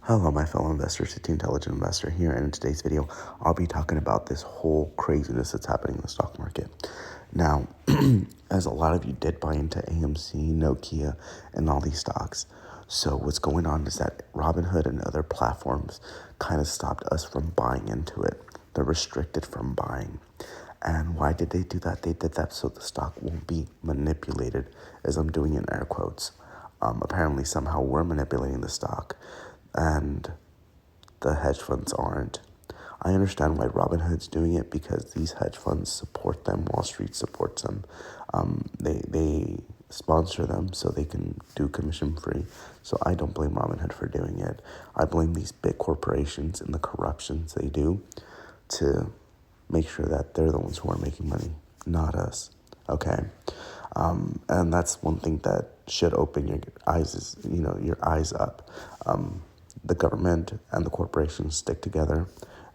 Hello, my fellow investors. It's the Intelligent Investor here, and in today's video, I'll be talking about this whole craziness that's happening in the stock market. Now, as a lot of you did buy into AMC, Nokia, and all these stocks, so what's going on is that Robinhood and other platforms kind of stopped us from buying into it. They're restricted from buying. And why did they do that? They did that so the stock won't be manipulated, as I'm doing in air quotes. Apparently, somehow we're manipulating the stock, and the hedge funds aren't. I understand why Robinhood's doing it because these hedge funds support them. Wall Street supports them. They sponsor them so they can do commission free. So I don't blame Robinhood for doing it. I blame these big corporations and the corruptions they do to make sure that they're the ones who are making money, not us. Okay. And that's one thing that should open your eyes your eyes up. The government and the corporations stick together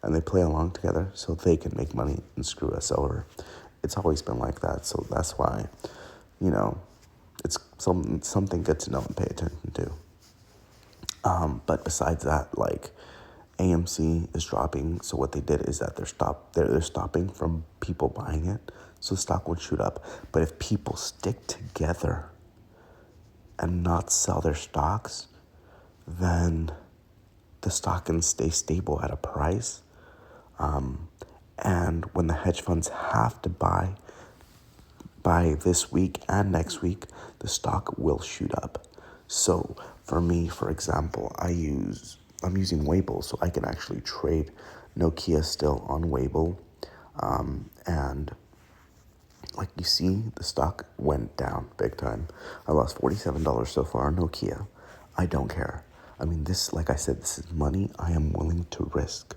and they play along together so they can make money and screw us over. It's always been like that. So that's why, it's something good to know and pay attention to. But besides that, like AMC is dropping. So what they did is that they're stopping from people buying it. So the stock would shoot up. But if people stick together and not sell their stocks, then the stock can stay stable at a price. And when the hedge funds have to buy this week and next week, the stock will shoot up. So for me, for example, I'm using Weibo, so I can actually trade Nokia still on Weibo. And like you see, the stock went down big time. I lost $47 so far on Nokia. I don't care. I mean, like I said, this is money I am willing to risk.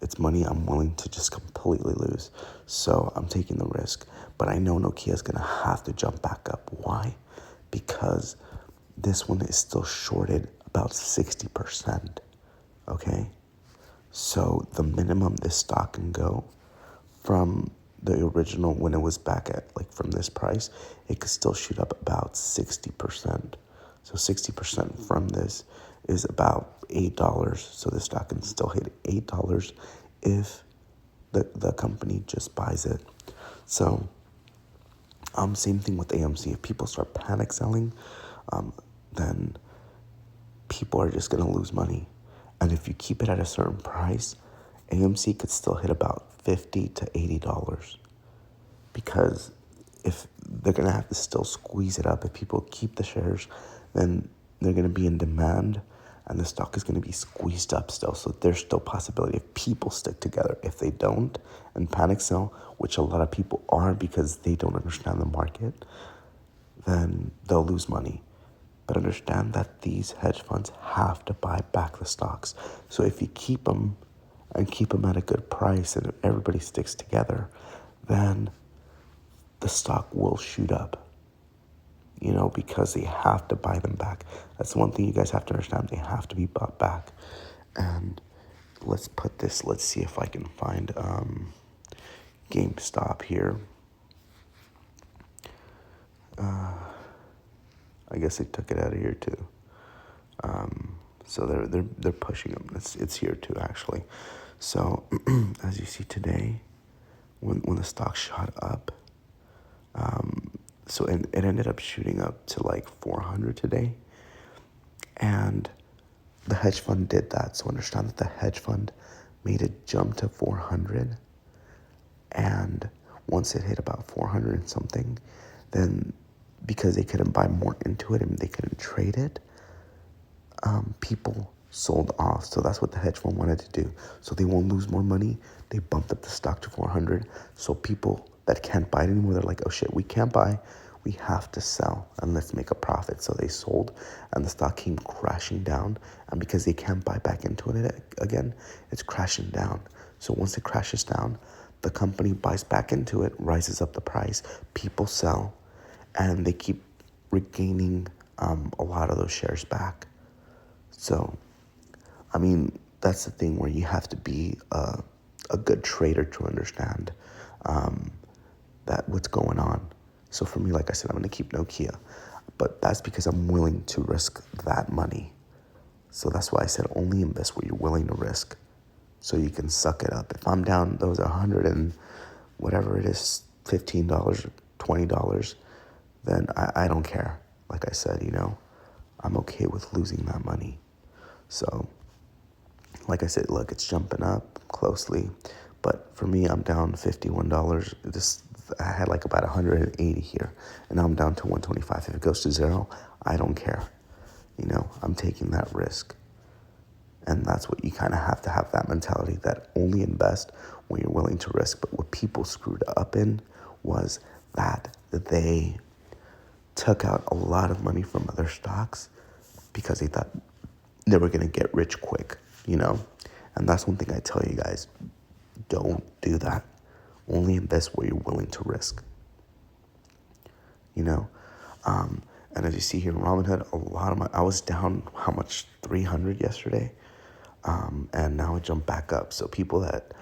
It's money I'm willing to just completely lose. So I'm taking the risk. But I know Nokia is going to have to jump back up. Why? Because this one is still shorted about 60%. Okay? So the minimum this stock can go from the original when it was back at, like, from this price, it could still shoot up about 60%. So 60% from this is about $8. So the stock can still hit $8 if the company just buys it. So same thing with AMC. If people start panic selling, then people are just going to lose money. And if you keep it at a certain price, AMC could still hit about $50 to $80. Because if they're going to have to still squeeze it up, if people keep the shares, then they're going to be in demand and the stock is going to be squeezed up still. So there's still possibility if people stick together. If they don't and panic sell, which a lot of people are because they don't understand the market, then they'll lose money. But understand that these hedge funds have to buy back the stocks. So if you keep them and keep them at a good price and everybody sticks together, then the stock will shoot up, because they have to buy them back. That's one thing you guys have to understand. They have to be bought back. And let's see if I can find GameStop here. I guess they took it out of here too. So they're pushing them. It's here too, actually. So as you see today, when the stock shot up, so it ended up shooting up to like 400 today, and the hedge fund did that. So understand that the hedge fund made it jump to 400, and once it hit about 400 and something, then because they couldn't buy more into it and they couldn't trade it, people sold off. So that's what the hedge fund wanted to do. So they won't lose more money. They bumped up the stock to 400. So people that can't buy it anymore, they're like, oh shit, we can't buy. We have to sell and let's make a profit. So they sold and the stock came crashing down. And because they can't buy back into it again, it's crashing down. So once it crashes down, the company buys back into it, rises up the price, people sell, and they keep regaining a lot of those shares back. So, I mean, that's the thing where you have to be a good trader to understand that what's going on. So for me, like I said, I'm going to keep Nokia, but that's because I'm willing to risk that money. So that's why I said only invest where you're willing to risk, so you can suck it up. If I'm down those 100 and whatever it is, $15 or $20, then I don't care. Like I said, I'm okay with losing that money. So, like I said, look, it's jumping up closely, but for me, I'm down $51. I had like about 180 here, and now I'm down to 125. If it goes to zero, I don't care. I'm taking that risk. And that's what you kind of have to have, that mentality that only invest when you're willing to risk. But what people screwed up in was that they took out a lot of money from other stocks because they thought they were going to get rich quick, And that's one thing I tell you guys, don't do that. Only invest where you're willing to risk, And as you see here in Robinhood, I was down, how much, 300 yesterday? And now it jumped back up. So people that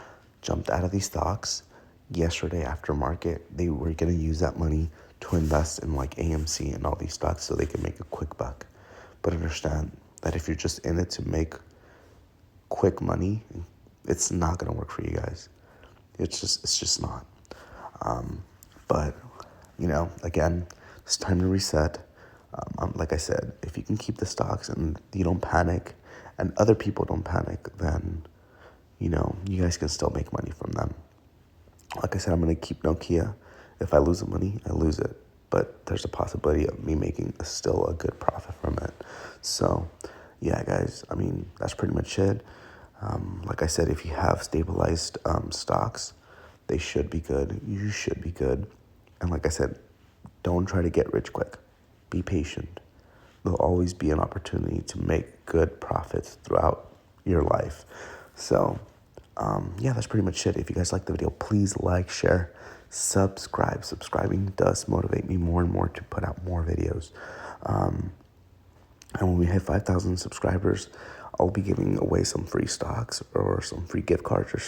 jumped out of these stocks yesterday after market, they were going to use that money to invest in like AMC and all these stocks so they can make a quick buck. But understand that if you're just in it to make quick money, it's not going to work for you guys. It's just not. But, again, it's time to reset. Like I said, if you can keep the stocks and you don't panic and other people don't panic, then, you guys can still make money from them. Like I said, I'm going to keep Nokia. If I lose the money, I lose it. But there's a possibility of me making still a good profit from it. So, yeah, guys, that's pretty much it. Like I said, if you have stabilized stocks, they should be good. You should be good. And like I said, don't try to get rich quick. Be patient. There'll always be an opportunity to make good profits throughout your life. So, that's pretty much it. If you guys like the video, please like, share, subscribe. Subscribing does motivate me more and more to put out more videos. And when we hit 5,000 subscribers, I'll be giving away some free stocks or some free gift cards or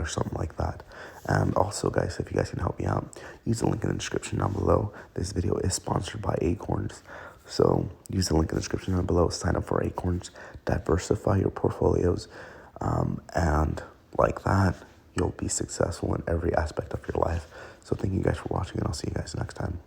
something like that. And also, guys, if you guys can help me out, use the link in the description down below. This video is sponsored by Acorns. So use the link in the description down below. Sign up for Acorns. Diversify your portfolios. And like that, you'll be successful in every aspect of your life. So thank you guys for watching, and I'll see you guys next time.